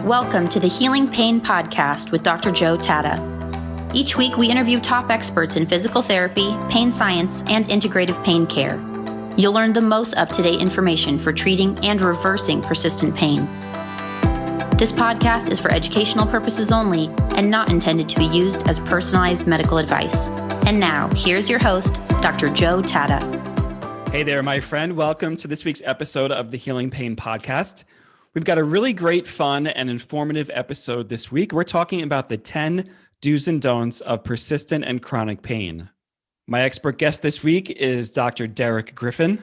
Welcome to the Healing Pain Podcast with Dr. Joe Tata. Each week, we interview top experts in physical therapy, pain science, and integrative pain care. You'll learn the most up-to-date information for treating and reversing persistent pain. This podcast is for educational purposes only and not intended to be used as personalized medical advice. And now, here's your host, Dr. Joe Tata. Hey there, my friend. Welcome to this week's episode of the Healing Pain Podcast. We've got a really great, fun, and informative episode this week. We're talking about the 10 do's and don'ts of persistent and chronic pain. My expert guest this week is Dr. Derek Griffin.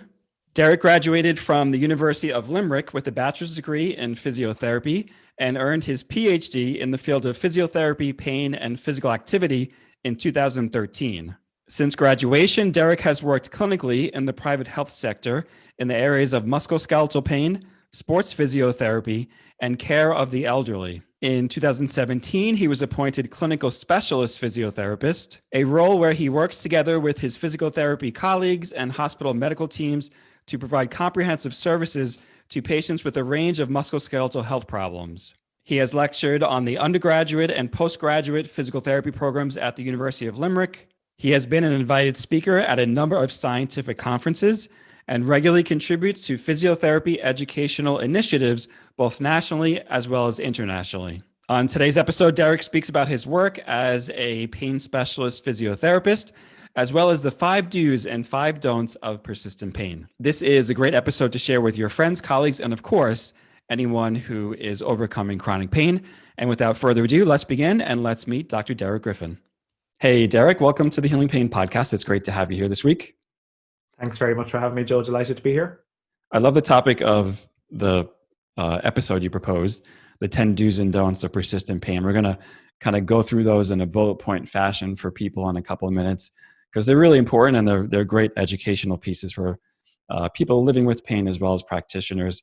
Derek graduated from the University of Limerick with a bachelor's degree in physiotherapy and earned his PhD in the field of physiotherapy, pain, and physical activity in 2013. Since graduation, Derek has worked clinically in the private health sector in the areas of musculoskeletal pain, sports physiotherapy, and care of the elderly. In 2017, he was appointed clinical specialist physiotherapist, a role where he works together with his physical therapy colleagues and hospital medical teams to provide comprehensive services to patients with a range of musculoskeletal health problems. He has lectured on the undergraduate and postgraduate physical therapy programs at the University of Limerick. He has been an invited speaker at a number of scientific conferences and regularly contributes to physiotherapy educational initiatives, both nationally as well as internationally. On today's episode, Derek speaks about his work as a pain specialist physiotherapist, as well as the 5 do's and 5 don'ts of persistent pain. This is a great episode to share with your friends, colleagues, and of course, anyone who is overcoming chronic pain. And without further ado, let's begin and let's meet Dr. Derek Griffin. Hey, Derek, welcome to the Healing Pain Podcast. It's great to have you here this week. Thanks very much for having me, Joe. Delighted to be here. I love the topic of the episode you proposed, the 10 do's and don'ts of persistent pain. We're going to kind of go through those in a bullet point fashion for people in a couple of minutes because they're really important and they're great educational pieces for people living with pain as well as practitioners.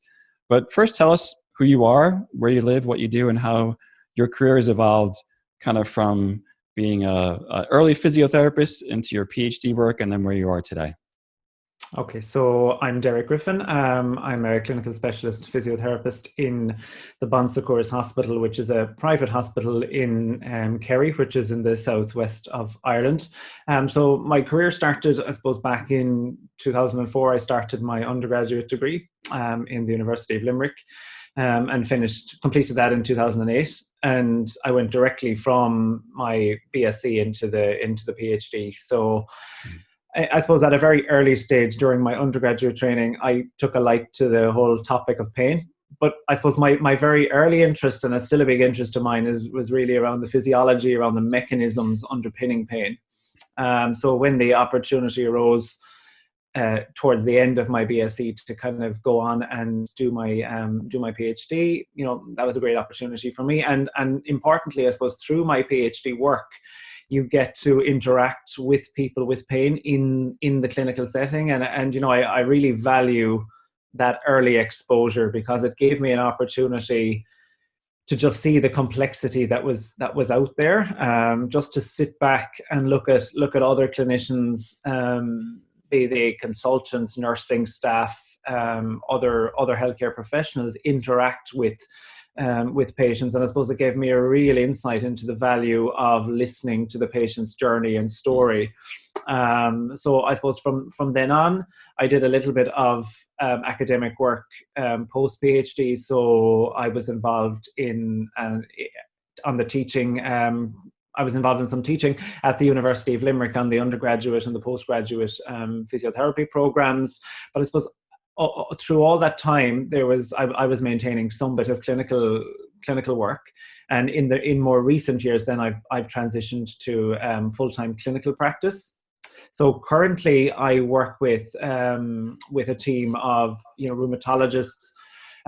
But first, tell us who you are, where you live, what you do, and how your career has evolved kind of from being a early physiotherapist into your PhD work and then where you are today. Okay, so I'm Derek Griffin. I'm a clinical specialist physiotherapist in the Bon Secours Hospital, which is a private hospital in Kerry, which is in the southwest of Ireland. So my career started, I suppose, back in 2004. I started my undergraduate degree in the University of Limerick and completed that in 2008. And I went directly from my BSc into the PhD. So I suppose at a very early stage during my undergraduate training, I took a like to the whole topic of pain. But I suppose my very early interest, and it's still a big interest of mine, was really around the physiology, around the mechanisms underpinning pain. So when the opportunity arose towards the end of my BSc to kind of go on and do my PhD, that was a great opportunity for me. And importantly, I suppose through my PhD work, you get to interact with people with pain in the clinical setting. And I really value that early exposure because it gave me an opportunity to just see the complexity that was out there, just to sit back and look at other clinicians, be they consultants, nursing staff, other healthcare professionals interact with patients. And I suppose it gave me a real insight into the value of listening to the patient's journey and story. So I suppose from then on, I did a little bit of academic work post-PhD. So I was involved on the teaching. I was involved in some teaching at the University of Limerick on the undergraduate and the postgraduate physiotherapy programs. But I suppose through all that time, I was maintaining some bit of clinical work, and in more recent years, then I've transitioned to full-time clinical practice. So currently, I work with a team of rheumatologists,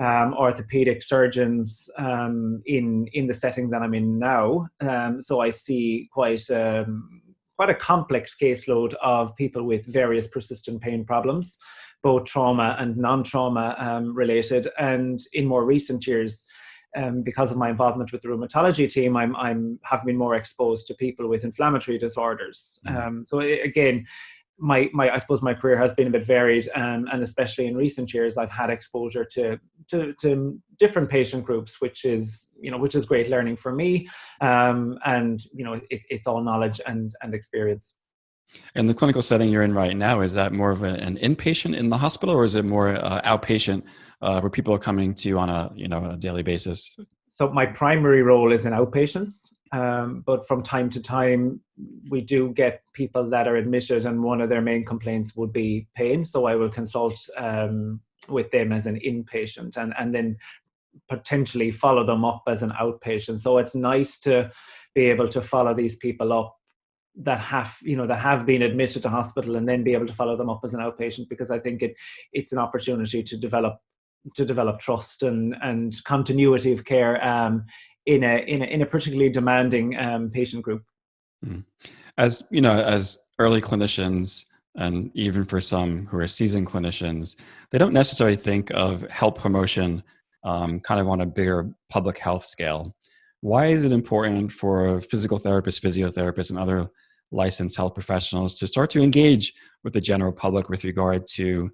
orthopedic surgeons in the setting that I'm in now. So I see quite a complex caseload of people with various persistent pain problems, both trauma and non-trauma related. And in more recent years, because of my involvement with the rheumatology team, have been more exposed to people with inflammatory disorders. So again, I suppose my career has been a bit varied, and especially in recent years, I've had exposure to different patient groups, which is great learning for me, and it's all knowledge and experience. And the clinical setting you're in right now, is that more of an inpatient in the hospital, or is it more outpatient where people are coming to you on a daily basis? So my primary role is in outpatients, but from time to time, we do get people that are admitted and one of their main complaints would be pain. So I will consult with them as an inpatient and then potentially follow them up as an outpatient. So it's nice to be able to follow these people up that have been admitted to hospital and then be able to follow them up as an outpatient, because I think it's an opportunity to develop trust and continuity of care in a particularly demanding patient group. As you know, as early clinicians, and even for some who are seasoned clinicians, they don't necessarily think of health promotion kind of on a bigger public health scale. Why is it important for physical therapists, physiotherapists, and other licensed health professionals to start to engage with the general public with regard to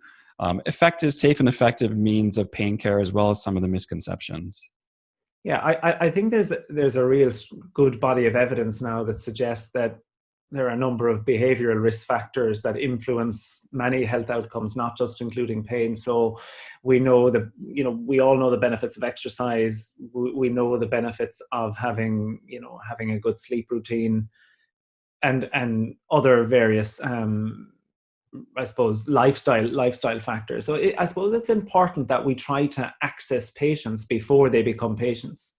safe and effective means of pain care, as well as some of the misconceptions? Yeah, I think there's a real good body of evidence now that suggests that there are a number of behavioral risk factors that influence many health outcomes, not just including pain. So we know that, we all know the benefits of exercise. We know the benefits of having a good sleep routine and other various, I suppose, lifestyle factors. So I suppose it's important that we try to access patients before they become patients.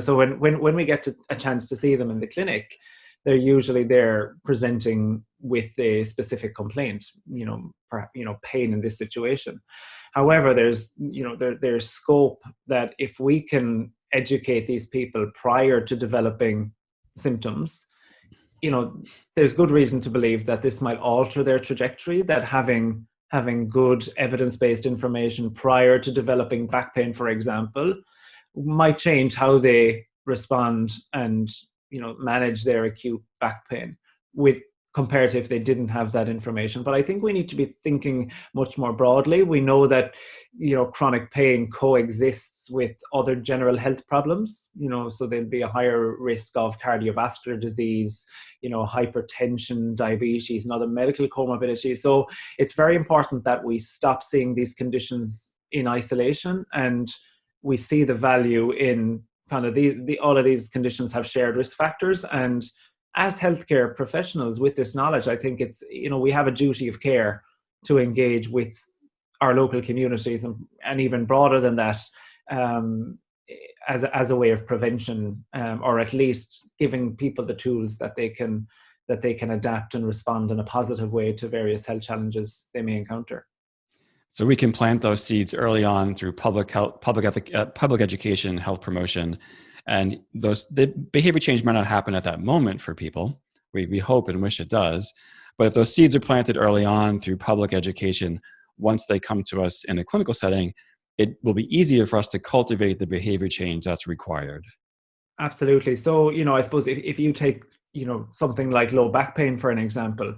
So when we get a chance to see them in the clinic, they're usually there presenting with a specific complaint, pain in this situation. However, there's scope that if we can educate these people prior to developing symptoms, there's good reason to believe that this might alter their trajectory, that having good evidence-based information prior to developing back pain, for example, might change how they respond and manage their acute back pain compared to if they didn't have that information. But I think we need to be thinking much more broadly. We know that, chronic pain coexists with other general health problems, so there'll be a higher risk of cardiovascular disease, hypertension, diabetes, and other medical comorbidities. So it's very important that we stop seeing these conditions in isolation, and we see the value in kind of all of these conditions have shared risk factors. And as healthcare professionals with this knowledge, I think it's, we have a duty of care to engage with our local communities and even broader than that, as a way of prevention, or at least giving people the tools that they can adapt and respond in a positive way to various health challenges they may encounter. So we can plant those seeds early on through public education, health promotion, and the behavior change might not happen at that moment for people. We hope and wish it does, but if those seeds are planted early on through public education, once they come to us in a clinical setting, it will be easier for us to cultivate the behavior change that's required. Absolutely. So, I suppose if you take, something like low back pain, for an example,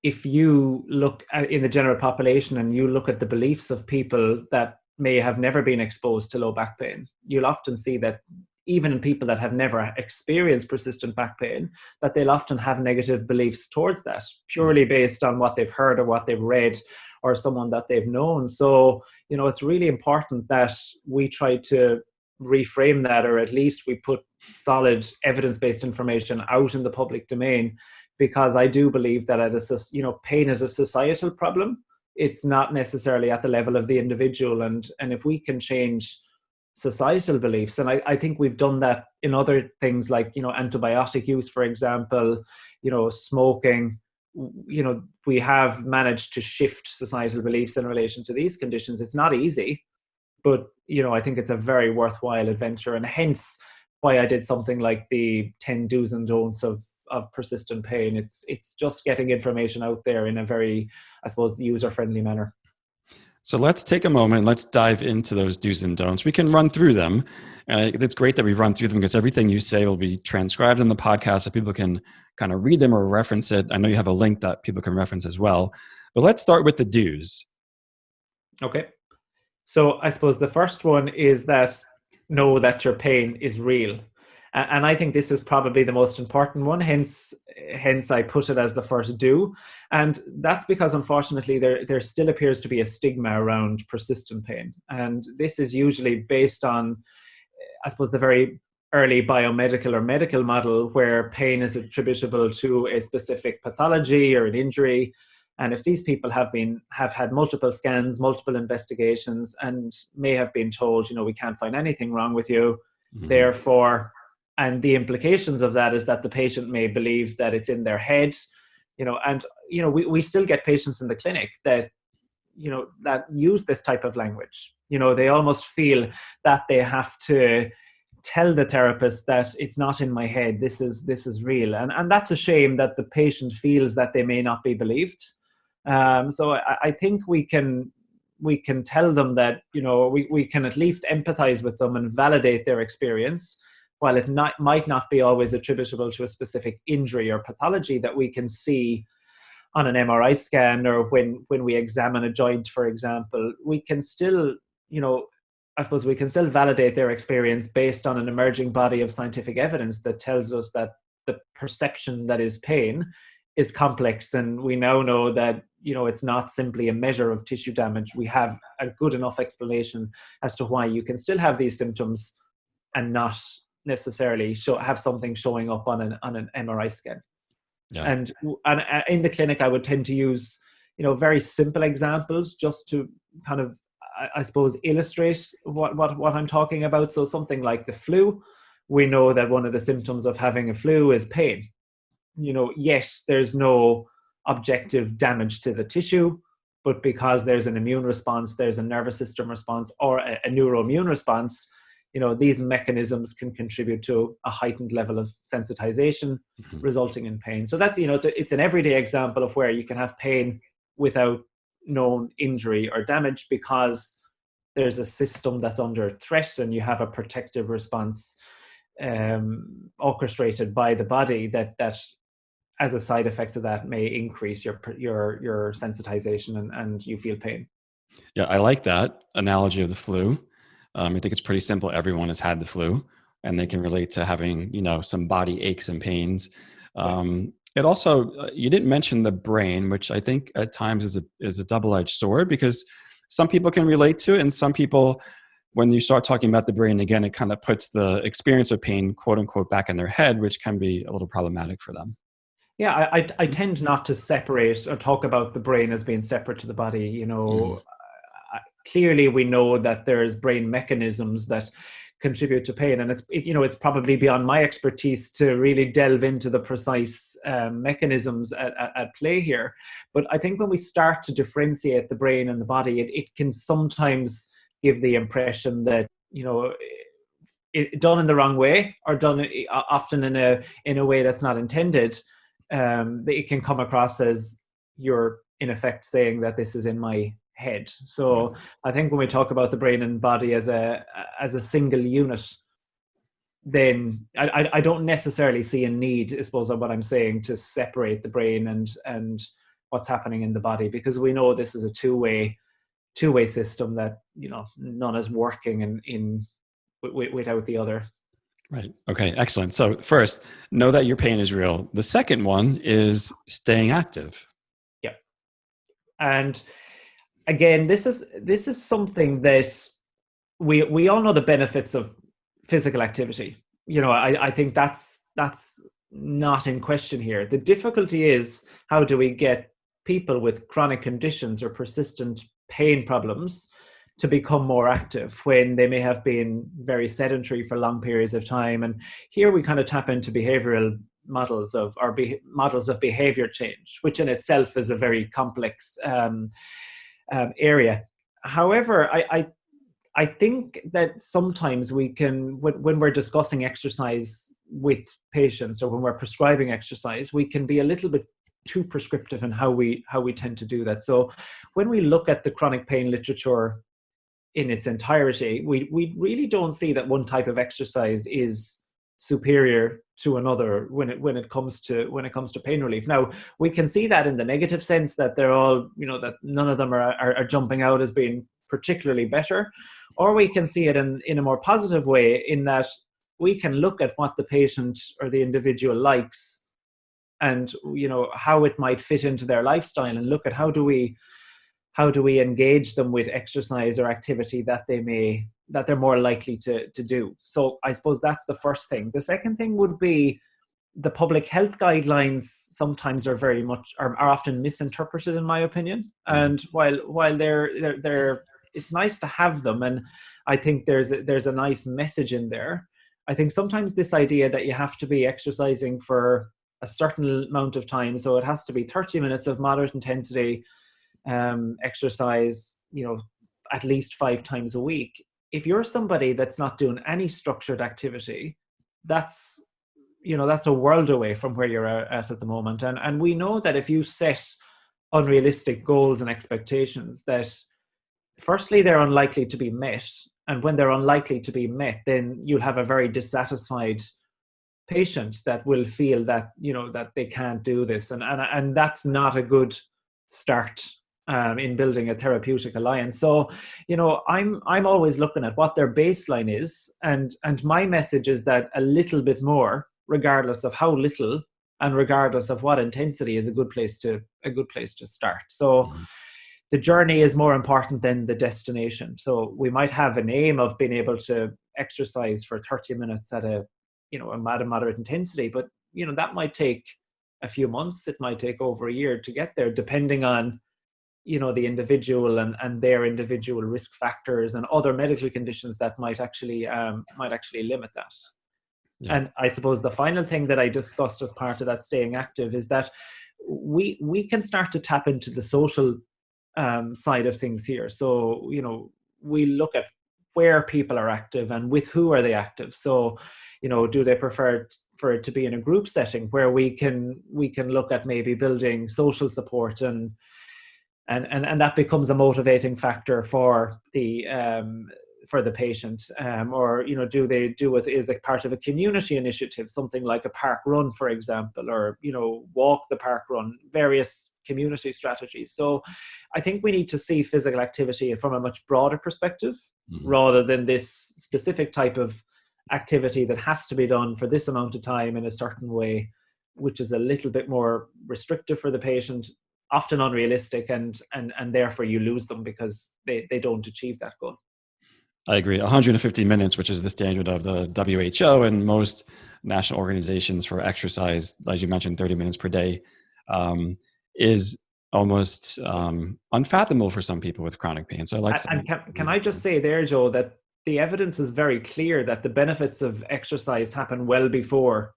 if you look in the general population and you look at the beliefs of people that may have never been exposed to low back pain, you'll often see that even in people that have never experienced persistent back pain, that they'll often have negative beliefs towards that, purely based on what they've heard or what they've read or someone that they've known. So, it's really important that we try to reframe that, or at least we put solid evidence-based information out in the public domain, because I do believe that pain is a societal problem. It's not necessarily at the level of the individual. And if we can change societal beliefs, and I think we've done that in other things like, antibiotic use, for example, smoking, we have managed to shift societal beliefs in relation to these conditions. It's not easy, but, I think it's a very worthwhile adventure, and hence why I did something like the 10 do's and don'ts of persistent pain. It's just getting information out there in a very, I suppose, user-friendly manner. So let's take a moment. Let's dive into those do's and don'ts. We can run through them. And it's great that we've run through them, because everything you say will be transcribed in the podcast so people can kind of read them or reference it. I know you have a link that people can reference as well, but let's start with the do's. Okay. So I suppose the first one is that know that your pain is real. And I think this is probably the most important one, hence I put it as the first do. And that's because, unfortunately, there still appears to be a stigma around persistent pain. And this is usually based on, I suppose, the very early biomedical or medical model where pain is attributable to a specific pathology or an injury. And if these people have had multiple scans, multiple investigations, and may have been told, we can't find anything wrong with you, therefore, and the implications of that is that the patient may believe that it's in their head, we still get patients in the clinic that use this type of language. They almost feel that they have to tell the therapist that it's not in my head, this is real. And that's a shame that the patient feels that they may not be believed. So I think we can tell them that, we can at least empathize with them and validate their experience. While it might not be always attributable to a specific injury or pathology that we can see on an MRI scan, or when we examine a joint, for example, we can still, I suppose we can still validate their experience based on an emerging body of scientific evidence that tells us that the perception that is pain is complex. And we now know that, it's not simply a measure of tissue damage. We have a good enough explanation as to why you can still have these symptoms and not necessarily have something showing up on an MRI scan. Yeah. And in the clinic, I would tend to use, very simple examples just to kind of, I suppose, illustrate what I'm talking about. So something like the flu, we know that one of the symptoms of having a flu is pain. Yes, there's no objective damage to the tissue, but because there's an immune response, there's a nervous system response, or a neuroimmune response, these mechanisms can contribute to a heightened level of sensitization, resulting in pain. So that's, it's an everyday example of where you can have pain without known injury or damage because there's a system that's under threat and you have a protective response orchestrated by the body that as a side effect of that may increase your sensitization and you feel pain. Yeah, I like that analogy of the flu. I think it's pretty simple. Everyone has had the flu and they can relate to having, some body aches and pains. It also, you didn't mention the brain, which I think at times is a double-edged sword because some people can relate to it. And some people, when you start talking about the brain again, it kind of puts the experience of pain, quote unquote, back in their head, which can be a little problematic for them. Yeah, I tend not to separate or talk about the brain as being separate to the body. Clearly we know that there's brain mechanisms that contribute to pain, and it's probably beyond my expertise to really delve into the precise mechanisms at play here. But I think when we start to differentiate the brain and the body, it can sometimes give the impression that it done in the wrong way or done often in a way that's not intended. It can come across as you're in effect saying that this is in my head. So I think when we talk about the brain and body as a single unit, then I don't necessarily see a need, I suppose, of what I'm saying, to separate the brain and what's happening in the body, because we know this is a two-way system that none is working without the other. Right. Okay. Excellent. So first, know that your pain is real. The second one is staying active. Yeah. And again, this is something that we all know the benefits of physical activity. I think that's not in question here. The difficulty is, how do we get people with chronic conditions or persistent pain problems to become more active when they may have been very sedentary for long periods of time? And here we kind of tap into behavioral models of behavior change, which in itself is a very complex area. However, I think that sometimes we can, when we're discussing exercise with patients or when we're prescribing exercise, we can be a little bit too prescriptive in how we tend to do that. So when we look at the chronic pain literature in its entirety, we really don't see that one type of exercise is superior to another when it comes to pain relief. Now, we can see that in the negative sense, that they're all, that none of them are jumping out as being particularly better, or we can see it in a more positive way, in that we can look at what the patient or the individual likes, and how it might fit into their lifestyle, and look at how do we engage them with exercise or activity that they're more likely to do. So I suppose that's the first thing. The second thing would be the public health guidelines sometimes are often misinterpreted, in my opinion. And while they're it's nice to have them, and I think there's a nice message in there. I think sometimes this idea that you have to be exercising for a certain amount of time, so it has to be 30 minutes of moderate intensity exercise, at least 5 times a week. If you're somebody that's not doing any structured activity, that's a world away from where you're at the moment. And we know that if you set unrealistic goals and expectations, that firstly, they're unlikely to be met. And when they're unlikely to be met, then you'll have a very dissatisfied patient that will feel that, that they can't do this. And that's not a good start in building a therapeutic alliance. So, I'm always looking at what their baseline is. And my message is that a little bit more, regardless of how little and regardless of what intensity, is a good place to start. So the journey is more important than the destination. So we might have an aim of being able to exercise for 30 minutes at a moderate intensity, but that might take a few months. It might take over a year to get there, depending on the individual and their individual risk factors and other medical conditions that might actually limit that. Yeah. And I suppose the final thing that I discussed as part of that staying active is that we can start to tap into the social side of things here. So we look at where people are active and with who are they active. So do they prefer for it to be in a group setting, where we can look at maybe building social support, and that becomes a motivating factor for the patient, or do they do it as a part of a community initiative, something like a park run, for example, or walk the park run, various community strategies. So I think we need to see physical activity from a much broader perspective, rather than this specific type of activity that has to be done for this amount of time in a certain way, which is a little bit more restrictive for the patient, often unrealistic, and therefore you lose them because they don't achieve that goal. I agree. 150 minutes, which is the standard of the WHO and most national organizations for exercise, as you mentioned, 30 minutes per day, is almost unfathomable for some people with chronic pain. So I like. And can I just say there, Joe, that the evidence is very clear that the benefits of exercise happen well before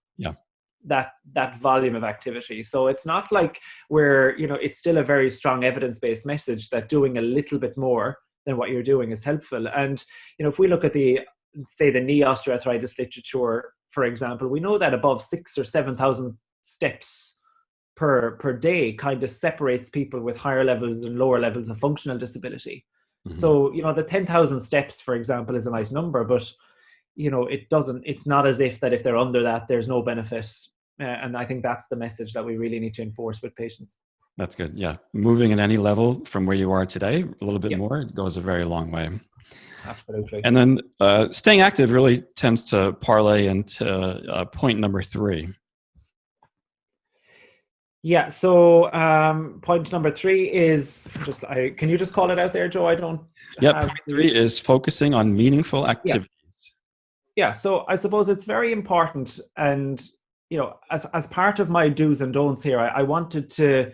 that volume of activity. So it's not like it's still a very strong evidence-based message that doing a little bit more than what you're doing is helpful. And if we look at the knee osteoarthritis literature, for example, we know that above 6,000 or 7,000 steps per day kind of separates people with higher levels and lower levels of functional disability. So the 10,000 steps, for example, is a nice number, but it's not as if they're under that, there's no benefit. And I think that's the message that we really need to enforce with patients. That's good. Yeah. Moving at any level from where you are today, a little bit more, goes a very long way. Absolutely. And then staying active really tends to parlay into point number 3. Yeah. So point number 3 is can you just call it out there, Joe? I don't. Point 3 is focusing on meaningful activities. Yeah. So I suppose it's very important, and as part of my do's and don'ts here, I wanted to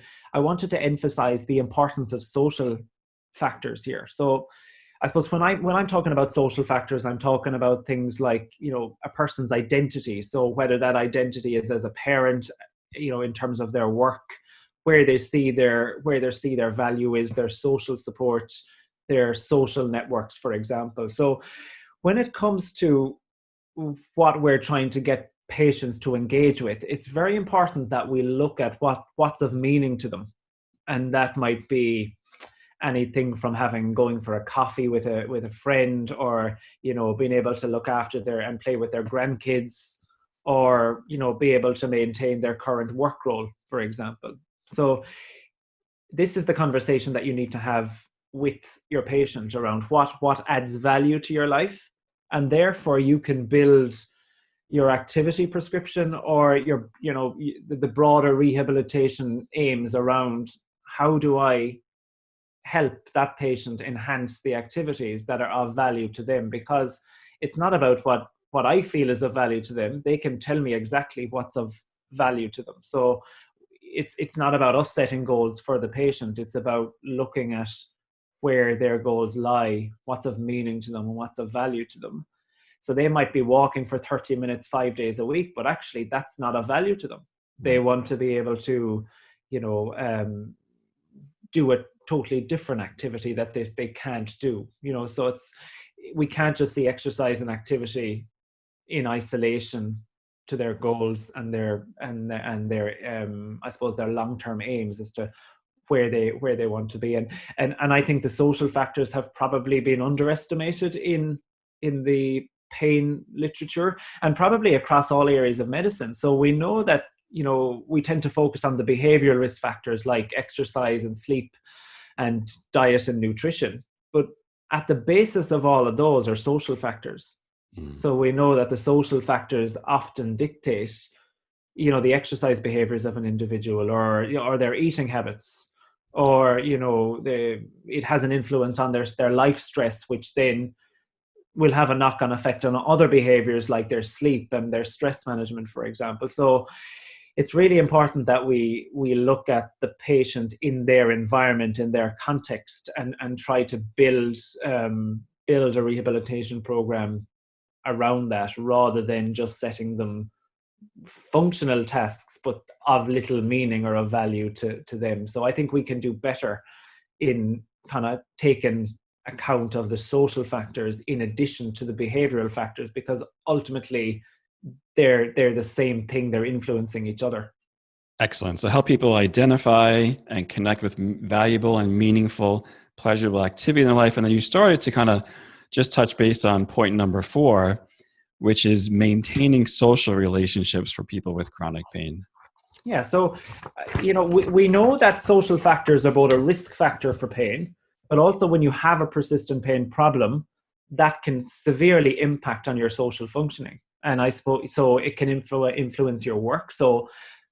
emphasize the importance of social factors here. So I suppose when I'm talking about social factors, I'm talking about things like a person's identity. So whether that identity is as a parent, in terms of their work, where they see their value is, their social support, their social networks, for example. So when it comes to what we're trying to get patients to engage with, it's very important that we look at what's of meaning to them. And that might be anything from going for a coffee with a friend, or being able to look after and play with their grandkids, or, be able to maintain their current work role, for example. So this is the conversation that you need to have with your patient around what adds value to your life. And therefore you can build your activity prescription or the broader rehabilitation aims around how do I help that patient enhance the activities that are of value to them, because it's not about what I feel is of value to them. They can tell me exactly what's of value to them. So it's not about us setting goals for the patient. It's about looking at where their goals lie, what's of meaning to them and what's of value to them. So they might be walking for 30 minutes, 5 days a week, but actually that's not of value to them. They want to be able to, do a totally different activity that they can't do. So we can't just see exercise and activity in isolation to their goals and their I suppose their long-term aims as to where they want to be. And I think the social factors have probably been underestimated in the pain literature and probably across all areas of medicine. So we know that, we tend to focus on the behavioral risk factors like exercise and sleep and diet and nutrition. But at the basis of all of those are social factors. So we know that the social factors often dictate, the exercise behaviors of an individual or their eating habits, or, it has an influence on their life stress, which then will have a knock-on effect on other behaviors like their sleep and their stress management, for example. So it's really important that we look at the patient in their environment, in their context, and try to build a rehabilitation program around that, rather than just setting them functional tasks but of little meaning or of value to them. So I think we can do better in kind of taking account of the social factors in addition to the behavioral factors, because ultimately they're the same thing. They're influencing each other. Excellent. So help people identify and connect with valuable and meaningful, pleasurable activity in their life. And then you started to kind of just touch base on point number 4, which is maintaining social relationships for people with chronic pain. Yeah. So, we know that social factors are both a risk factor for pain, but also when you have a persistent pain problem, that can severely impact on your social functioning. And I suppose, so it can influence your work. So,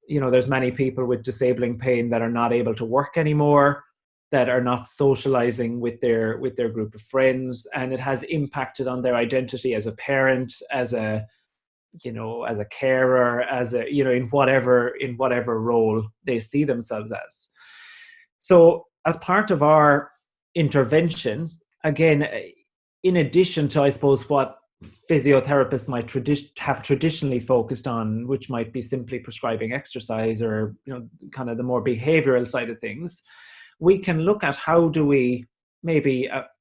there's many people with disabling pain that are not able to work anymore, that are not socializing with their group of friends, and it has impacted on their identity as a parent, as a carer, as a, in whatever role they see themselves as. So as part of our intervention, again, in addition to, I suppose, what physiotherapists might have traditionally focused on, which might be simply prescribing exercise or, kind of the more behavioral side of things, we can look at how do we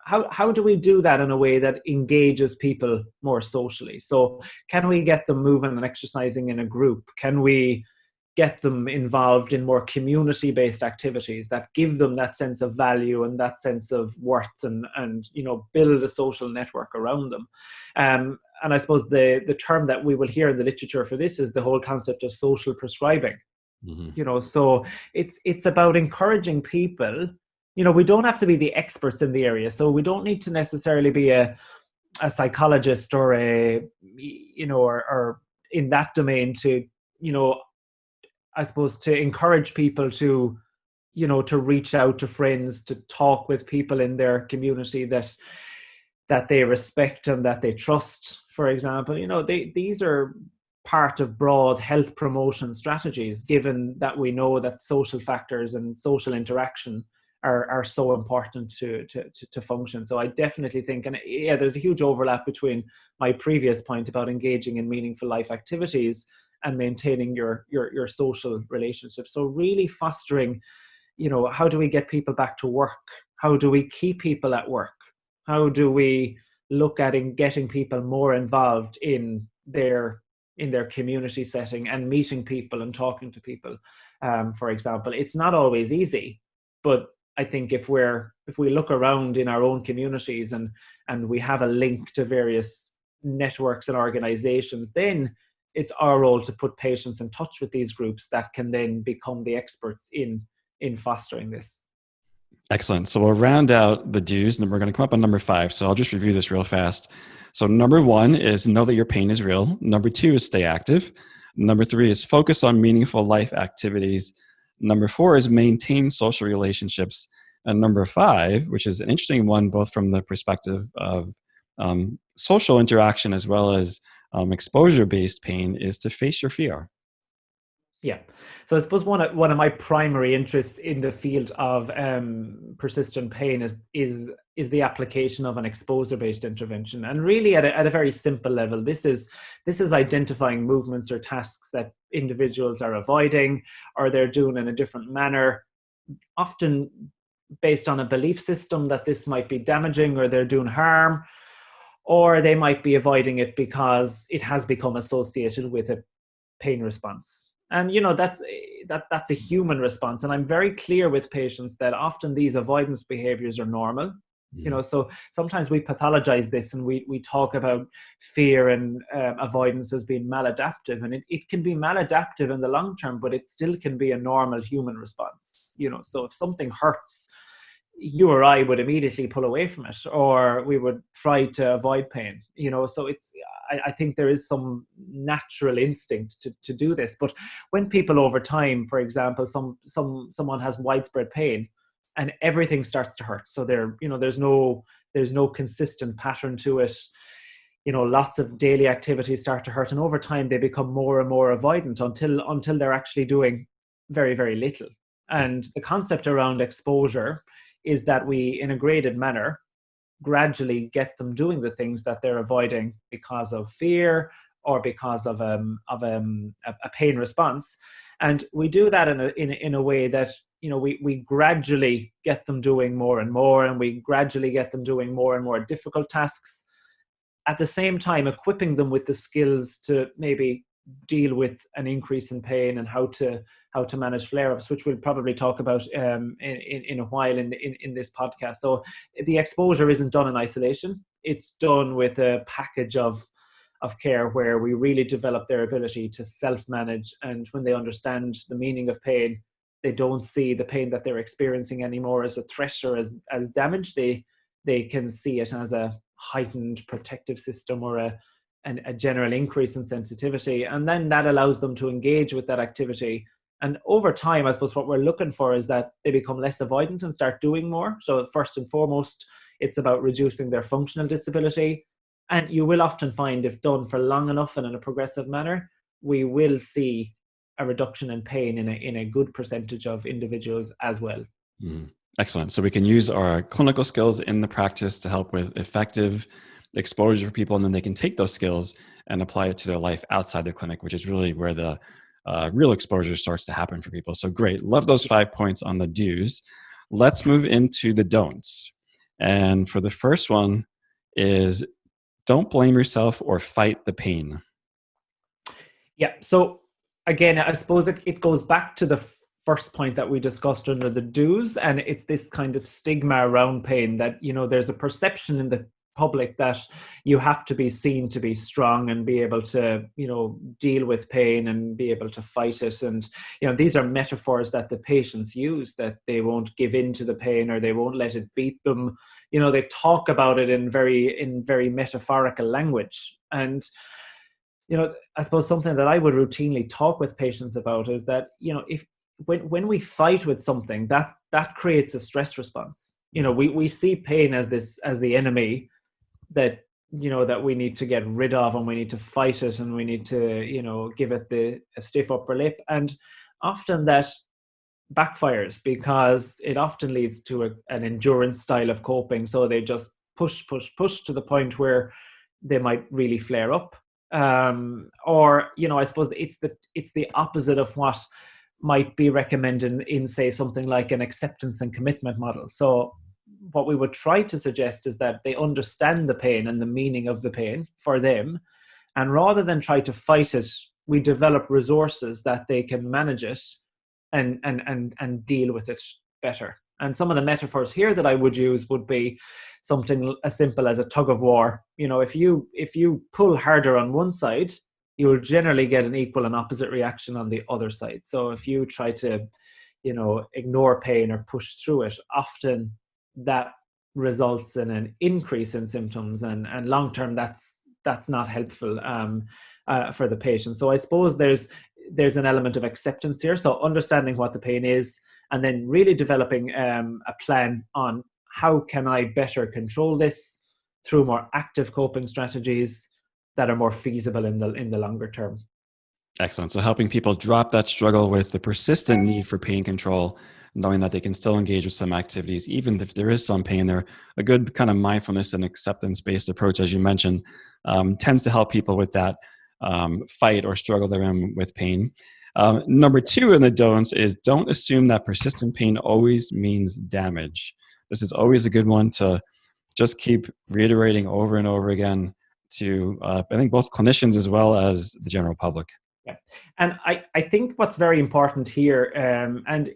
how do we do that in a way that engages people more socially? So can we get them moving and exercising in a group? Can we get them involved in more community-based activities that give them that sense of value and that sense of worth, and build a social network around them? And I suppose the term that we will hear in the literature for this is the whole concept of social prescribing. Mm-hmm. So it's about encouraging people. We don't have to be the experts in the area, so we don't need to necessarily be a psychologist or or in that domain to, I suppose, to encourage people to, to reach out to friends, to talk with people in their community that they respect and that they trust, for example. These are part of broad health promotion strategies, given that we know that social factors and social interaction are so important to function. So I definitely think, and yeah, there's a huge overlap between my previous point about engaging in meaningful life activities and maintaining your social relationships. So really fostering, how do we get people back to work? How do we keep people at work? How do we look at getting people more involved in their community setting and meeting people and talking to people? For example, it's not always easy, but I think if we look around in our own communities and we have a link to various networks and organizations, then it's our role to put patients in touch with these groups that can then become the experts in fostering this. Excellent. So we'll round out the do's, and we're going to come up on number 5. So I'll just review this real fast. So number 1 is know that your pain is real. Number 2 is stay active. Number 3 is focus on meaningful life activities. Number 4 is maintain social relationships. And number 5, which is an interesting one, both from the perspective of social interaction as well as exposure-based pain, is to face your fear. Yeah. So I suppose one of my primary interests in the field of persistent pain is the application of an exposure-based intervention. And really at a very simple level, this is identifying movements or tasks that individuals are avoiding, or they're doing in a different manner, often based on a belief system that this might be damaging or they're doing harm, or they might be avoiding it because it has become associated with a pain response. And, that's a human response. And I'm very clear with patients that often these avoidance behaviors are normal. So sometimes we pathologize this and we talk about fear and avoidance as being maladaptive. And it can be maladaptive in the long term, but it still can be a normal human response. So if something hurts, you or I would immediately pull away from it, or we would try to avoid pain, so I think there is some natural instinct to do this. But when people over time, for example, someone has widespread pain and everything starts to hurt, so there's no consistent pattern to it, lots of daily activities start to hurt, and over time they become more and more avoidant until they're actually doing very, very little. And the concept around exposure is that we, in a graded manner, gradually get them doing the things that they're avoiding because of fear or because of a pain response. And we do that in a way that, we gradually get them doing more and more, and we gradually get them doing more and more difficult tasks, at the same time equipping them with the skills to maybe deal with an increase in pain and how to manage flare-ups, which we'll probably talk about in a while in this podcast. So the exposure isn't done in isolation. It's done with a package of care where we really develop their ability to self-manage. And when they understand the meaning of pain, they don't see the pain that they're experiencing anymore as a threat or as damage. They can see it as a heightened protective system or a general increase in sensitivity. And then that allows them to engage with that activity. And over time, I suppose what we're looking for is that they become less avoidant and start doing more. So first and foremost, it's about reducing their functional disability. And you will often find, if done for long enough and in a progressive manner, we will see a reduction in pain in a good percentage of individuals as well. Excellent. So we can use our clinical skills in the practice to help with effective exposure for people, and then they can take those skills and apply it to their life outside the clinic, which is really where the real exposure starts to happen for people. So great. Love those 5 points on the do's. Let's move into the don'ts. And for the first one is don't blame yourself or fight the pain. Yeah. So again, I suppose it goes back to the first point that we discussed under the do's, and it's this kind of stigma around pain that, there's a perception in the public that you have to be seen to be strong and be able to, deal with pain and be able to fight it. And, these are metaphors that the patients use, that they won't give in to the pain or they won't let it beat them. They talk about it in very metaphorical language. And, I suppose something that I would routinely talk with patients about is that, when we fight with something, that creates a stress response. We see pain as the enemy that we need to get rid of, and we need to fight it, and we need to give it a stiff upper lip. And often that backfires because it often leads to an endurance style of coping. So they just push to the point where they might really flare up. Or I suppose it's the opposite of what might be recommended in say something like an acceptance and commitment model. So what we would try to suggest is that they understand the pain and the meaning of the pain for them, and rather than try to fight it, we develop resources that they can manage it and deal with it better. And some of the metaphors here that I would use would be something as simple as a tug of war. If you pull harder on one side, you'll generally get an equal and opposite reaction on the other side. So if you try to, ignore pain or push through it, often that results in an increase in symptoms, and long term that's not helpful for the patient. So I suppose there's an element of acceptance here. So understanding what the pain is, and then really developing a plan on how can I better control this through more active coping strategies that are more feasible in the longer term. Excellent. So helping people drop that struggle with the persistent need for pain control, knowing that they can still engage with some activities, even if there is some pain there. A good kind of mindfulness and acceptance-based approach, as you mentioned, tends to help people with that fight or struggle they're in with pain. Number 2 in the don'ts is don't assume that persistent pain always means damage. This is always a good one to just keep reiterating over and over again to, I think, both clinicians as well as the general public. Yeah. And I think what's very important here, and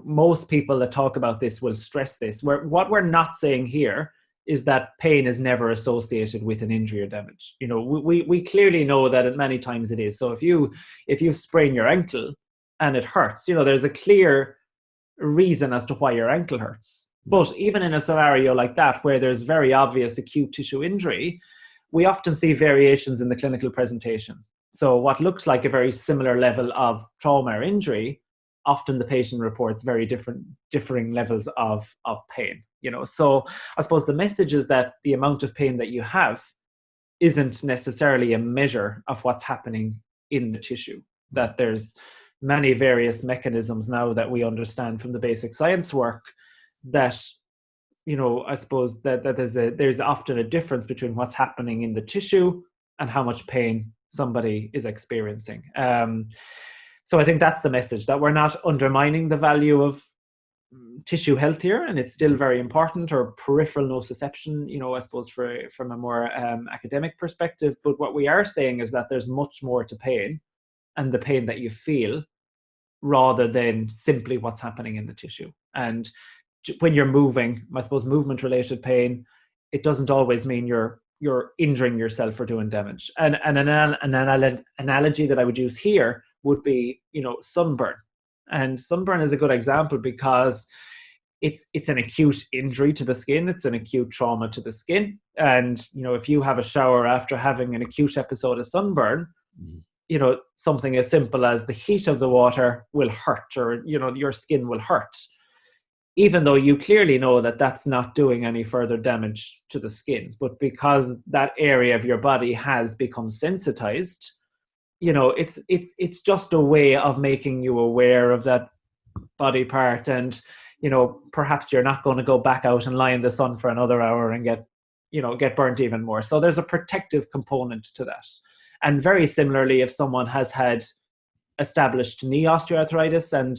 most people that talk about this will stress this, what we're not saying here is that pain is never associated with an injury or damage. We clearly know that many times it is. So if you sprain your ankle and it hurts, there's a clear reason as to why your ankle hurts. But even in a scenario like that, where there's very obvious acute tissue injury, we often see variations in the clinical presentation. So what looks like a very similar level of trauma or injury, often the patient reports very differing levels of pain. So I suppose the message is that the amount of pain that you have isn't necessarily a measure of what's happening in the tissue. That there's many various mechanisms now that we understand from the basic science work that I suppose that there's often a difference between what's happening in the tissue and how much pain somebody is experiencing. So I think that's the message, that we're not undermining the value of tissue health here, and it's still very important, or peripheral nociception, I suppose from a more academic perspective. But what we are saying is that there's much more to pain and the pain that you feel, rather than simply what's happening in the tissue. And when you're moving, I suppose movement-related pain, it doesn't always mean you're injuring yourself or doing damage. And an analogy that I would use here would be, sunburn. And sunburn is a good example because it's an acute injury to the skin. It's an acute trauma to the skin. And, if you have a shower after having an acute episode of sunburn, something as simple as the heat of the water will hurt, or, your skin will hurt, even though you clearly know that that's not doing any further damage to the skin. But because that area of your body has become sensitized, it's just a way of making you aware of that body part. And, perhaps you're not going to go back out and lie in the sun for another hour and get burnt even more. So there's a protective component to that. And very similarly, if someone has had established knee osteoarthritis and,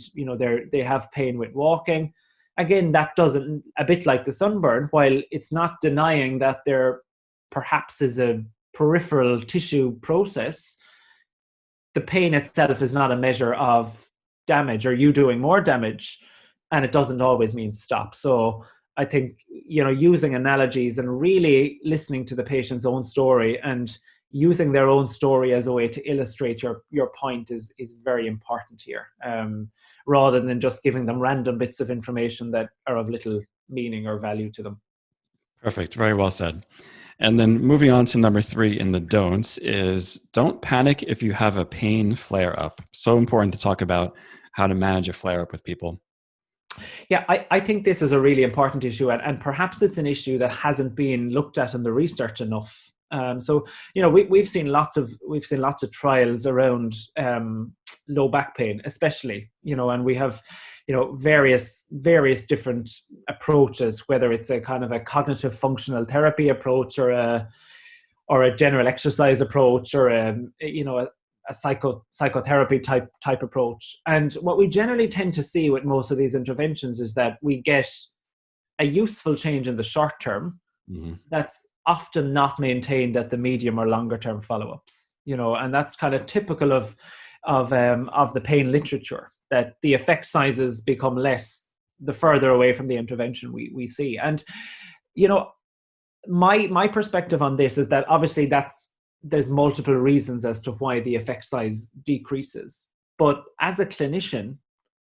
they have pain with walking, again, that doesn't, a bit like the sunburn, while it's not denying that there perhaps is a peripheral tissue process, the pain itself is not a measure of damage or you doing more damage, and it doesn't always mean stop. So I think, using analogies and really listening to the patient's own story and using their own story as a way to illustrate your point is very important here, rather than just giving them random bits of information that are of little meaning or value to them. Perfect. Very well said. And then moving on to number 3 in the don'ts is don't panic if you have a pain flare up. So important to talk about how to manage a flare up with people. Yeah, I think this is a really important issue, and perhaps it's an issue that hasn't been looked at in the research enough. So we've seen lots of trials around low back pain, especially, and we have various different approaches, whether it's a kind of a cognitive functional therapy approach or a general exercise approach, or a psychotherapy type approach. And what we generally tend to see with most of these interventions is that we get a useful change in the short term, that's often not maintained at the medium or longer term follow-ups, and that's kind of typical of the pain literature, that the effect sizes become less the further away from the intervention we see. And my perspective on this is that obviously that's there's multiple reasons as to why the effect size decreases. But as a clinician,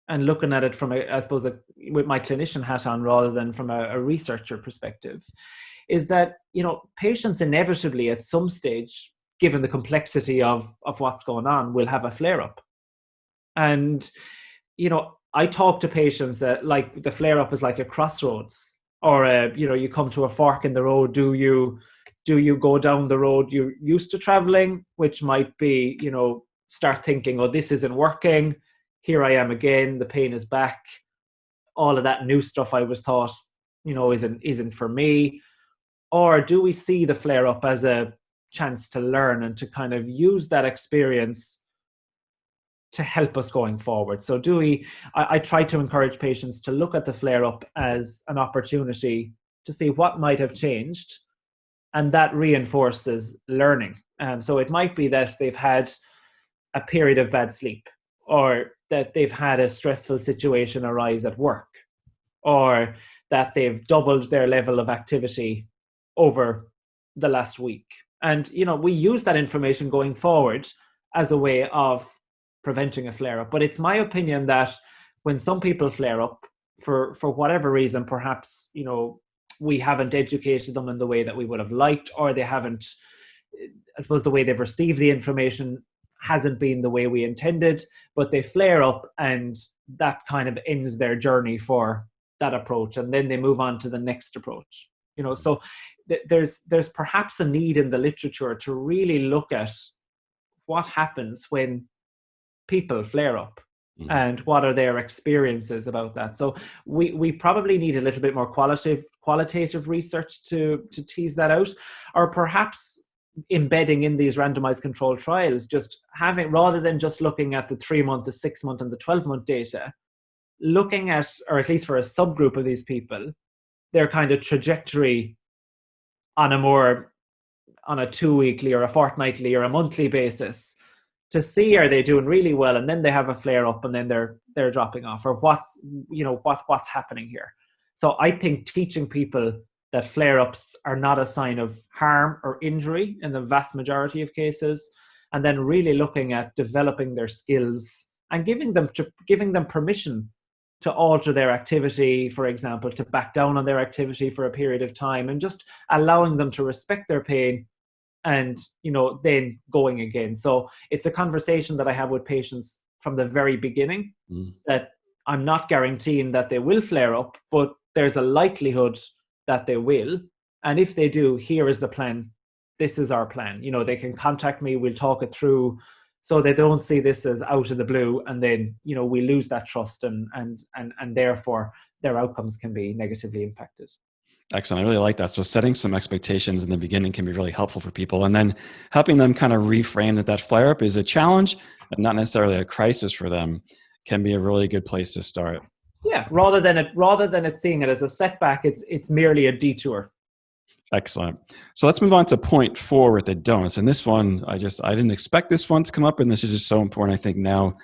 and looking at it from with my clinician hat on rather than from a researcher perspective, is that, patients inevitably at some stage, given the complexity of what's going on, will have a flare-up. And, I talk to patients that like the flare-up is like a crossroads, or you come to a fork in the road. Do you go down the road you're used to traveling, which might be, start thinking, oh, this isn't working. Here I am again. The pain is back. All of that new stuff I was taught, isn't for me. Or do we see the flare-up as a chance to learn and to kind of use that experience to help us going forward? So I try to encourage patients to look at the flare-up as an opportunity to see what might have changed, and that reinforces learning. So it might be that they've had a period of bad sleep, or that they've had a stressful situation arise at work, or that they've doubled their level of activity over the last week. And, we use that information going forward as a way of preventing a flare-up. But it's my opinion that when some people flare up for whatever reason, perhaps, we haven't educated them in the way that we would have liked, or they haven't, I suppose the way they've received the information hasn't been the way we intended, but they flare up, and that kind of ends their journey for that approach. And then they move on to the next approach. So there's perhaps a need in the literature to really look at what happens when people flare up, and what are their experiences about that. So we probably need a little bit more qualitative research to tease that out, or perhaps embedding in these randomized controlled trials, just having, rather than just looking at the 3-month, the 6-month and the 12-month data, looking at, or at least for a subgroup of these people, their kind of trajectory on a 2-weekly or a fortnightly or a monthly basis, to see, are they doing really well, and then they have a flare up and then they're dropping off, or what's happening here. So I think teaching people that flare-ups are not a sign of harm or injury in the vast majority of cases, and then really looking at developing their skills and giving them permission to alter their activity, for example, to back down on their activity for a period of time, and just allowing them to respect their pain, and then going again. So it's a conversation that I have with patients from the very beginning, that I'm not guaranteeing that they will flare up, but there's a likelihood that they will. And if they do, here is the plan. This is our plan. They can contact me, we'll talk it through, so they don't see this as out of the blue, and then we lose that trust, and therefore their outcomes can be negatively impacted. Excellent. I really like that. So setting some expectations in the beginning can be really helpful for people, and then helping them kind of reframe that flare-up is a challenge and not necessarily a crisis for them can be a really good place to start. Yeah, rather than it seeing it as a setback, it's merely a detour. Excellent. So let's move on to point 4 with the don'ts. And this one, I didn't expect this one to come up, and this is just so important, I think, now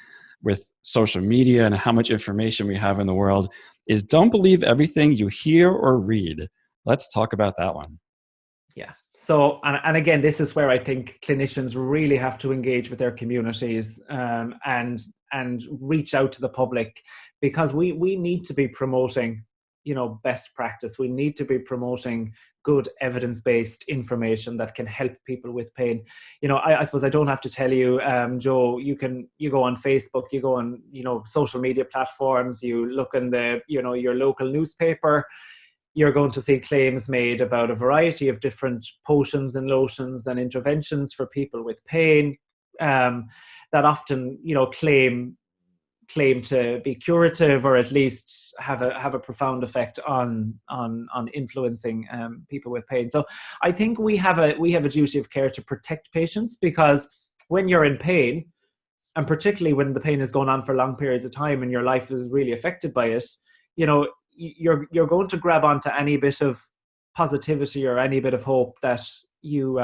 with social media and how much information we have in the world, is don't believe everything you hear or read. Let's talk about that one. Yeah. So, and again, this is where I think clinicians really have to engage with their communities, and reach out to the public, because we need to be promoting, best practice. We need to be promoting good evidence-based information that can help people with pain. I suppose I don't have to tell you, Joe, you go on Facebook, you go on, social media platforms, you look in your local newspaper, you're going to see claims made about a variety of different potions and lotions and interventions for people with pain, that often, claim to be curative, or at least have a profound effect on influencing people with pain. So I think we have a duty of care to protect patients, because when you're in pain, and particularly when the pain is going on for long periods of time and your life is really affected by it, you're going to grab onto any bit of positivity or any bit of hope that you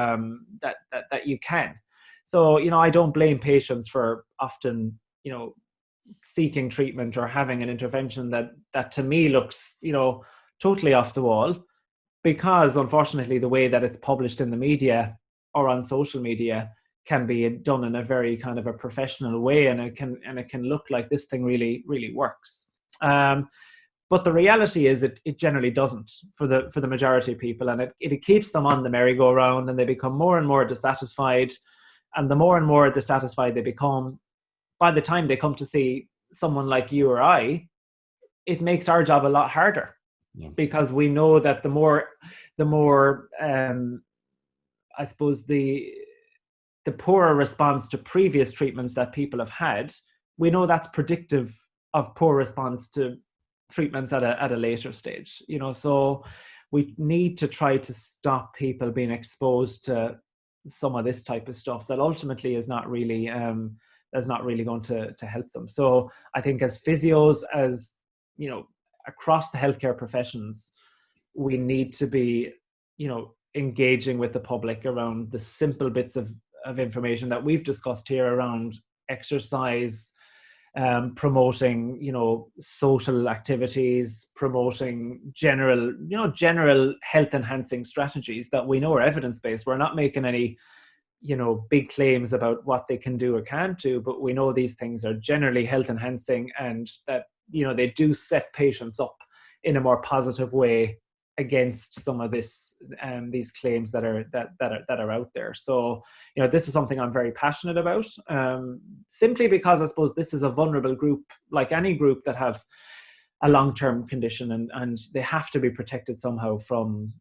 that you can. So I don't blame patients for often seeking treatment or having an intervention that to me looks totally off the wall, because unfortunately the way that it's published in the media or on social media can be done in a very kind of a professional way, and it can look like this thing really works. But the reality is it generally doesn't for the majority of people, and it keeps them on the merry-go-round, and they become more and more dissatisfied. And the more and more dissatisfied they become, by the time they come to see someone like you or I, it makes our job a lot harder. Yeah. Because we know that the more I suppose the poorer response to previous treatments that people have had, we know that's predictive of poor response to treatments at a later stage. So we need to try to stop people being exposed to some of this type of stuff that ultimately is not really going to help them. So I think as physios, as across the healthcare professions, we need to be engaging with the public around the simple bits of information that we've discussed here around exercise, promoting social activities, promoting general health enhancing strategies that we know are evidence-based. We're not making any big claims about what they can do or can't do, but we know these things are generally health enhancing, and that they do set patients up in a more positive way against some of these claims that are out there. So this is something I'm very passionate about, simply because I suppose this is a vulnerable group, like any group that have a long-term condition, and they have to be protected somehow from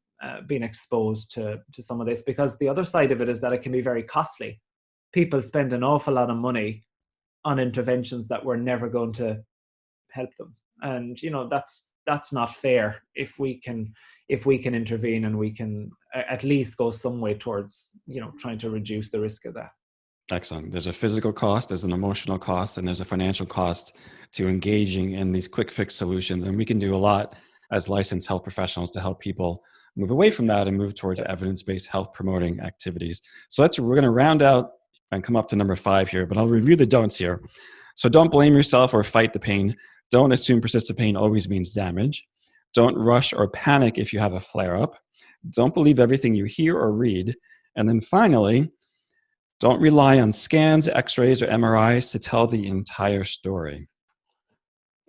being exposed to some of this, because the other side of it is that it can be very costly. People spend an awful lot of money on interventions that were never going to help them, and that's not fair. If we can intervene, and we can at least go some way towards trying to reduce the risk of that. Excellent. There's a physical cost, there's an emotional cost, and there's a financial cost to engaging in these quick fix solutions. And we can do a lot as licensed health professionals to help people move away from that and move towards evidence-based health promoting activities. So we're going to round out and come up to number 5 here, but I'll review the don'ts here. So don't blame yourself or fight the pain. Don't assume persistent pain always means damage. Don't rush or panic if you have a flare-up. Don't believe everything you hear or read. And then finally, don't rely on scans, x-rays, or MRIs to tell the entire story.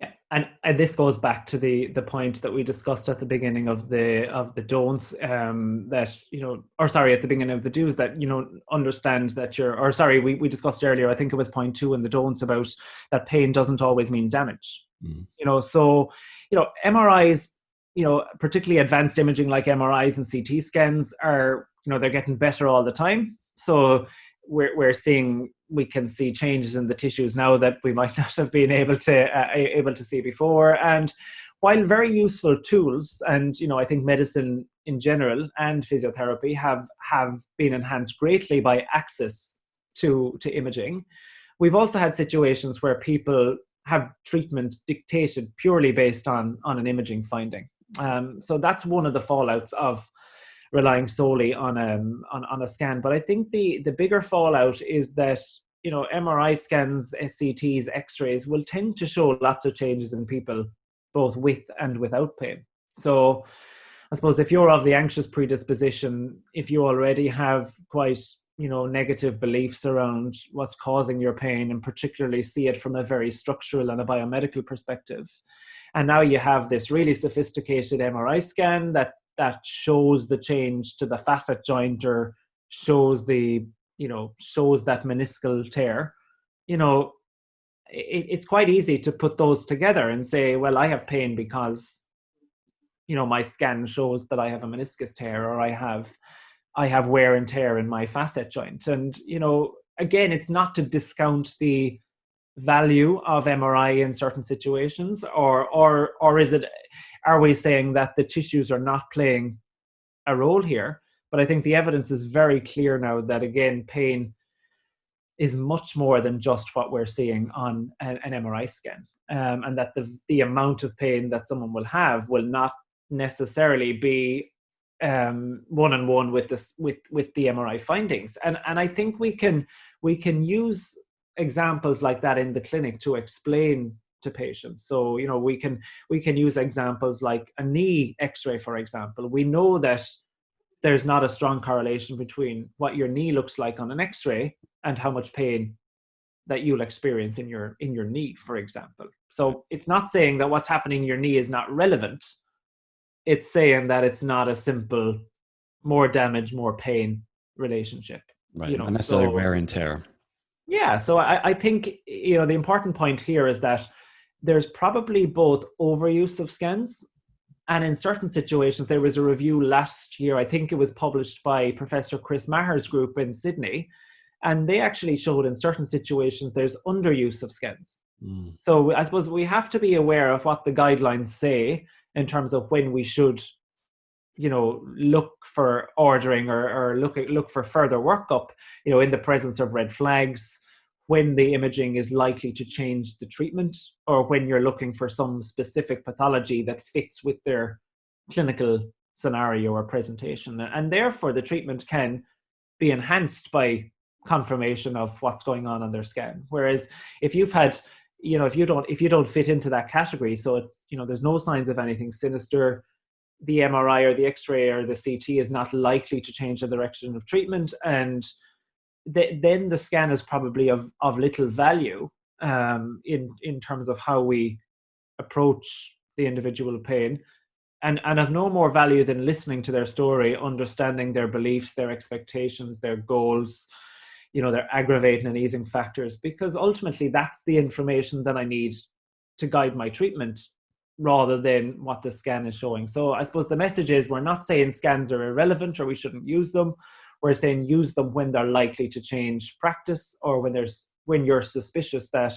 Yeah, and this goes back to the point that we discussed at the beginning of the don'ts, at the beginning of the do's, that understand that we discussed earlier, I think it was point 2 in the don'ts, about that pain doesn't always mean damage. So MRIs, particularly advanced imaging like MRIs and CT scans are, they're getting better all the time. So we can see changes in the tissues now that we might not have been able to see before. And while very useful tools, and I think medicine in general and physiotherapy have been enhanced greatly by access to imaging, we've also had situations where people have treatment dictated purely based on an imaging finding. So that's one of the fallouts of relying solely on a scan. But I think the bigger fallout is that MRI scans, CTs, X-rays will tend to show lots of changes in people, both with and without pain. So I suppose if you're of the anxious predisposition, if you already have quite negative beliefs around what's causing your pain, and particularly see it from a very structural and a biomedical perspective, and now you have this really sophisticated MRI scan that shows the change to the facet joint, or shows that meniscal tear, it's quite easy to put those together and say, well, I have pain because my scan shows that I have a meniscus tear, or I have wear and tear in my facet joint. And again, it's not to discount the value of MRI in certain situations, or are we saying that the tissues are not playing a role here? But I think the evidence is very clear now that, again, pain is much more than just what we're seeing on an MRI scan, and that the amount of pain that someone will have will not necessarily be one-on-one with the MRI findings. And I think we can use examples like that in the clinic to explain to patients. So we can use examples like a knee X-ray, for example. We know that there's not a strong correlation between what your knee looks like on an x-ray and how much pain that you'll experience in your knee, for example. So it's not saying that what's happening in your knee is not relevant. It's saying that it's not a simple more damage, more pain relationship. Right. Not necessarily wear and tear. Yeah. So I think, the important point here is that there's probably both overuse of scans, and in certain situations, there was a review last year, I think it was published by Professor Chris Maher's group in Sydney, and they actually showed in certain situations there's underuse of scans. So I suppose we have to be aware of what the guidelines say in terms of when we should, look for ordering or look for further workup, in the presence of red flags, when the imaging is likely to change the treatment, or when you're looking for some specific pathology that fits with their clinical scenario or presentation. And therefore the treatment can be enhanced by confirmation of what's going on their scan. Whereas if you've had, if you don't fit into that category, so it's, there's no signs of anything sinister, the MRI or the X-ray or the CT is not likely to change the direction of treatment, and then the scan is probably of little value in terms of how we approach the individual pain, and of no more value than listening to their story, understanding their beliefs, their expectations, their goals, their aggravating and easing factors, because ultimately that's the information that I need to guide my treatment rather than what the scan is showing. So I suppose the message is, we're not saying scans are irrelevant or we shouldn't use them. We're saying use them when they're likely to change practice, or when you're suspicious that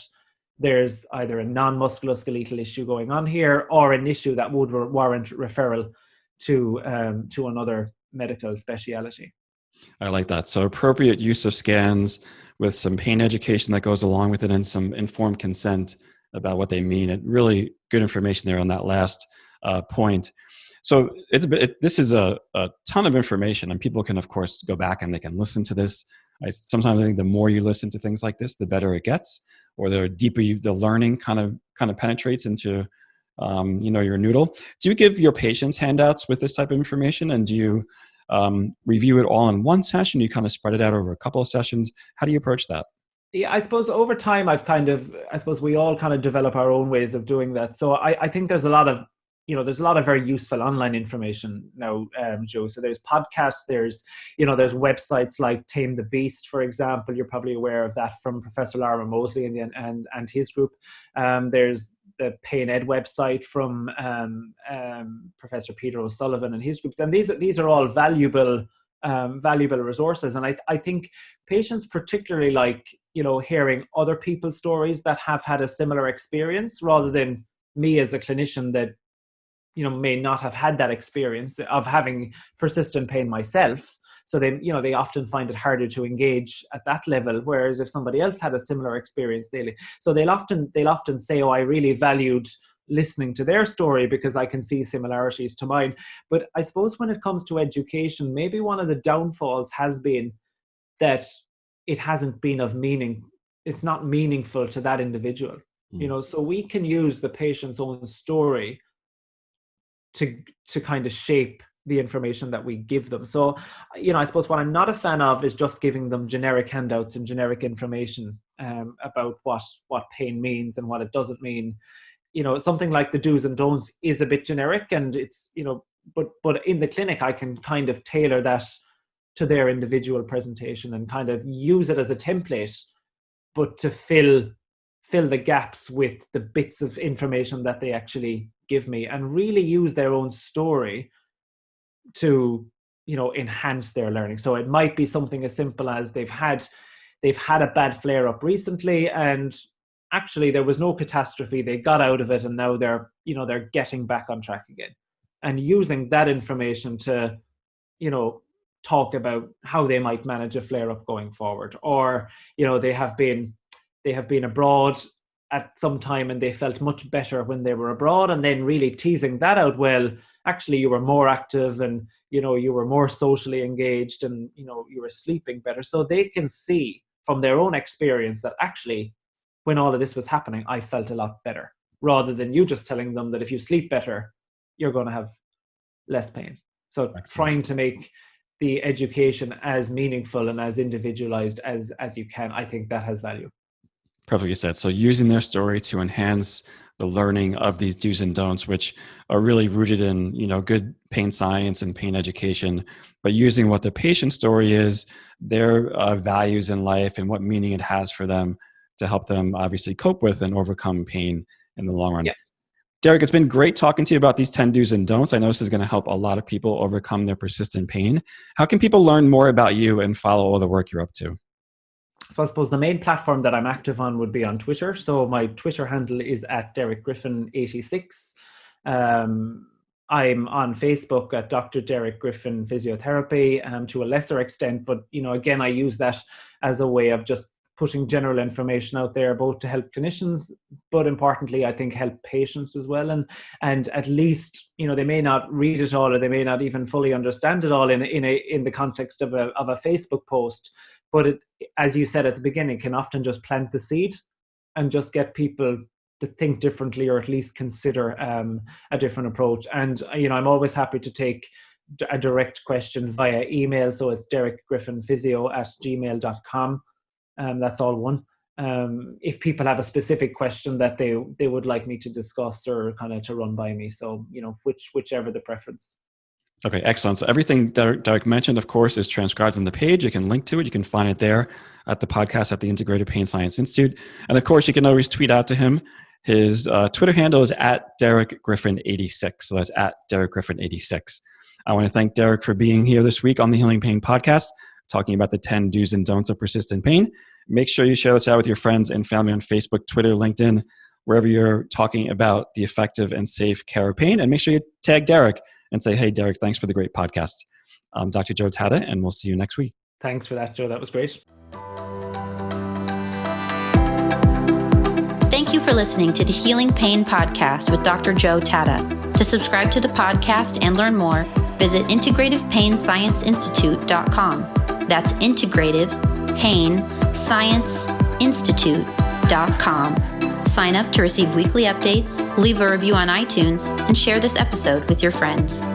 there's either a non-musculoskeletal issue going on here, or an issue that would warrant referral to another medical speciality. I like that. So appropriate use of scans with some pain education that goes along with it, and some informed consent about what they mean. And really good information there on that last point. So this is a ton of information, and people can, of course, go back and they can listen to this. Sometimes I think the more you listen to things like this, the better it gets, or the deeper the learning kind of penetrates into your noodle. Do you give your patients handouts with this type of information, and do you review it all in one session? You kind of spread it out over a couple of sessions. How do you approach that? Yeah, I suppose over time we all kind of develop our own ways of doing that. So I think there's a lot of very useful online information now, Joe. So there's podcasts, there's websites like Tame the Beast, for example. You're probably aware of that from Professor Lara Mosley and his group. There's the Pain Ed website from Professor Peter O'Sullivan and his group. And these are all valuable resources. And I think patients particularly like, hearing other people's stories that have had a similar experience, rather than me as a clinician that, may not have had that experience of having persistent pain myself. So they often find it harder to engage at that level. Whereas if somebody else had a similar experience, they'll often say, "Oh, I really valued listening to their story because I can see similarities to mine." But I suppose when it comes to education, maybe one of the downfalls has been that it hasn't been of meaning. It's not meaningful to that individual. So we can use the patient's own story to kind of shape the information that we give them. So, I suppose what I'm not a fan of is just giving them generic handouts and generic information about what pain means and what it doesn't mean. Something like the do's and don'ts is a bit generic, and it's, but in the clinic, I can kind of tailor that to their individual presentation and kind of use it as a template, but to fill the gaps with the bits of information that they actually give me, and really use their own story to, enhance their learning. So it might be something as simple as they've had a bad flare up recently, and actually there was no catastrophe. They got out of it, and now they're getting back on track again, and using that information to, talk about how they might manage a flare up going forward. Or, they have been abroad at some time and they felt much better when they were abroad, and then really teasing that out. Well, actually you were more active, and you were more socially engaged, and you were sleeping better. So they can see from their own experience that actually when all of this was happening, I felt a lot better, rather than you just telling them that if you sleep better, you're going to have less pain. So trying to make the education as meaningful and as individualized as you can, I think that has value. Perfectly said. So using their story to enhance the learning of these do's and don'ts, which are really rooted in, good pain science and pain education, but using what the patient's story is, their values in life and what meaning it has for them to help them obviously cope with and overcome pain in the long run. Yeah. Derek, it's been great talking to you about these 10 do's and don'ts. I know this is going to help a lot of people overcome their persistent pain. How can people learn more about you and follow all the work you're up to? So I suppose the main platform that I'm active on would be on Twitter. So my Twitter handle is at Derek Griffin 86. I'm on Facebook at Dr. Derek Griffin Physiotherapy to a lesser extent. But, again, I use that as a way of just putting general information out there, both to help clinicians, but importantly, I think help patients as well. And at least, they may not read it all, or they may not even fully understand it all in the context of a Facebook post. But it, as you said at the beginning, can often just plant the seed and just get people to think differently, or at least consider a different approach. And, I'm always happy to take a direct question via email. So it's derekgriffinphysio@gmail.com. That's all one. If people have a specific question that they would like me to discuss or kind of to run by me. So, whichever the preference. Okay, excellent. So everything Derek mentioned, of course, is transcribed on the page. You can link to it. You can find it there at the podcast at the Integrated Pain Science Institute. And of course, you can always tweet out to him. His Twitter handle is at Derek Griffin 86. So that's at Derek Griffin 86. I want to thank Derek for being here this week on the Healing Pain Podcast, talking about the 10 do's and don'ts of persistent pain. Make sure you share this out with your friends and family on Facebook, Twitter, LinkedIn, wherever you're talking about the effective and safe care of pain. And make sure you tag Derek and say, hey, Derek, thanks for the great podcast. I'm Dr. Joe Tata, and we'll see you next week. Thanks for that, Joe. That was great. Thank you for listening to the Healing Pain Podcast with Dr. Joe Tata. To subscribe to the podcast and learn more, visit integrativepainscienceinstitute.com. That's integrativepainscienceinstitute.com. Sign up to receive weekly updates, leave a review on iTunes, and share this episode with your friends.